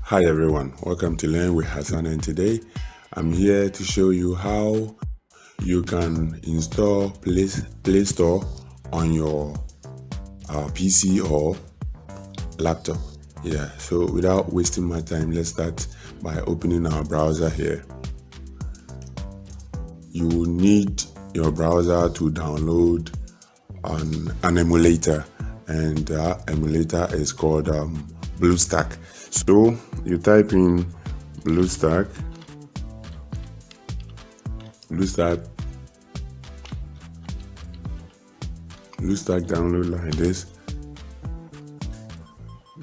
Hi everyone, welcome to Learn with Hassan, and today I'm here to show you how you can install Play Store on your PC or laptop. Yeah, so without wasting my time, let's start by opening our browser here. You will need your browser to download an emulator, and that emulator is called BlueStack. So you type in BlueStack download like this.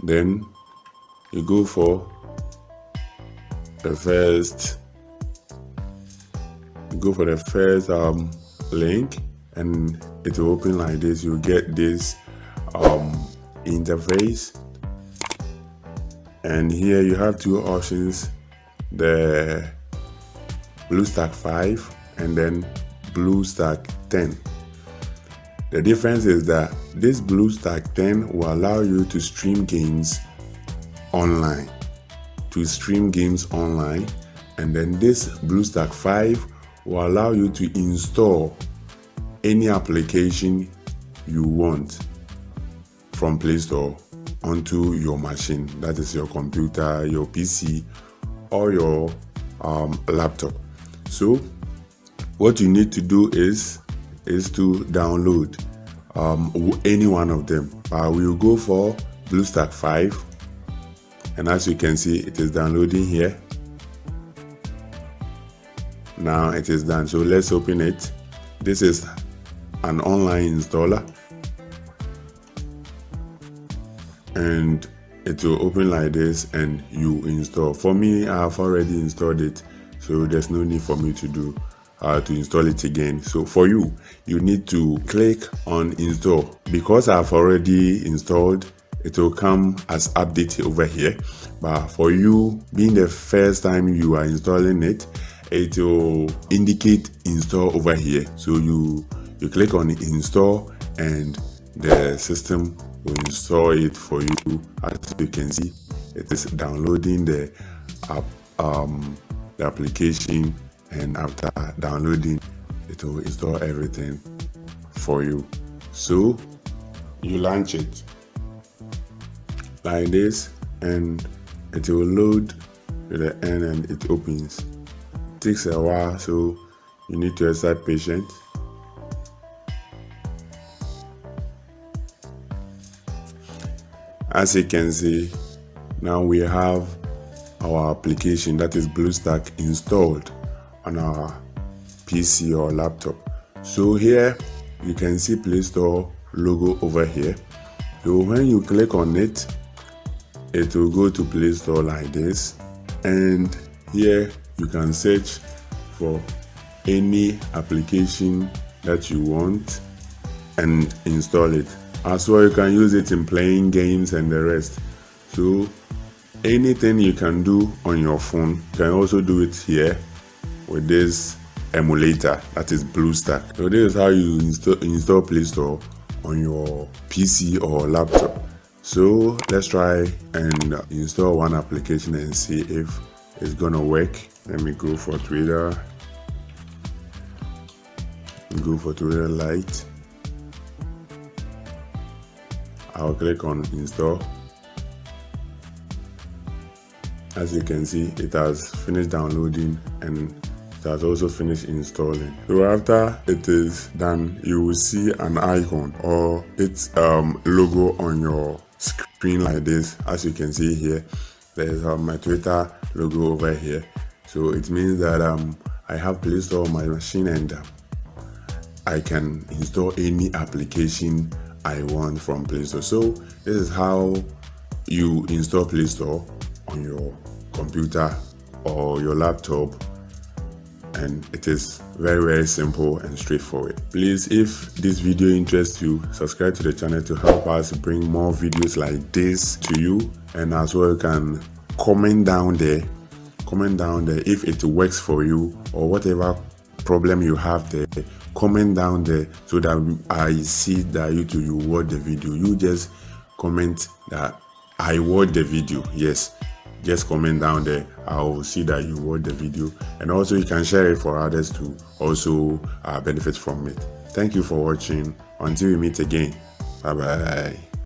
Then you go for the first link, and it will open like this. You get this interface, and here you have two options: the BlueStack 5 and then BlueStack 10. The difference is that this BlueStack 10 will allow you to stream games online, and then this BlueStack 5 will allow you to install any application you want from Play Store onto your machine, that is your computer, your PC, or your laptop. So what you need to do is to download any one of them. We'll go for BlueStack 5, and as you can see, it is downloading here. Now it is done, so let's open it. This is an online installer, and it will open like this and you install. For me, I have already installed it, so there's no need for me to install it again. So for you need to click on install. Because I've already installed, it will come as update over here, but for you, being the first time you are installing it, it will indicate install over here. So you click on install, and the system will install it for you. As you can see, it is downloading the application, and after downloading, it will install everything for you. So you launch it like this, and it will load to the end, and it opens. It takes a while, so you need to exert patience. As you can see, now we have our application, that is BlueStack, installed on our PC or laptop. So here you can see Play Store logo over here. So when you click on it, it will go to Play Store like this, and here you can search for any application that you want and install it. As well, you can use it in playing games and the rest. So anything you can do on your phone, you can also do it here with this emulator, that is BlueStack. So this is how you install Play Store on your PC or laptop. So let's try and install one application and see if it's gonna work. Let me go for Twitter. Go for Twitter Lite. I'll click on install. As you can see, it has finished downloading, and it has also finished installing. So after it is done, you will see an icon or its logo on your screen like this. As you can see here, there's my Twitter logo over here. So it means that I have Play Store on my machine, and I can install any application I want from Play Store. So this is how you install Play Store on your computer or your laptop, and it is very simple and straightforward. Please, if this video interests you, subscribe to the channel to help us bring more videos like this to you, and as well, you can comment down there if it works for you, or whatever problem you have there. Comment down there so that I see that you watch the video. You just comment that I watched the video. Yes, just comment down there. I'll see that you watch the video, and also you can share it for others to also benefit from it. Thank you for watching. Until we meet again, bye bye.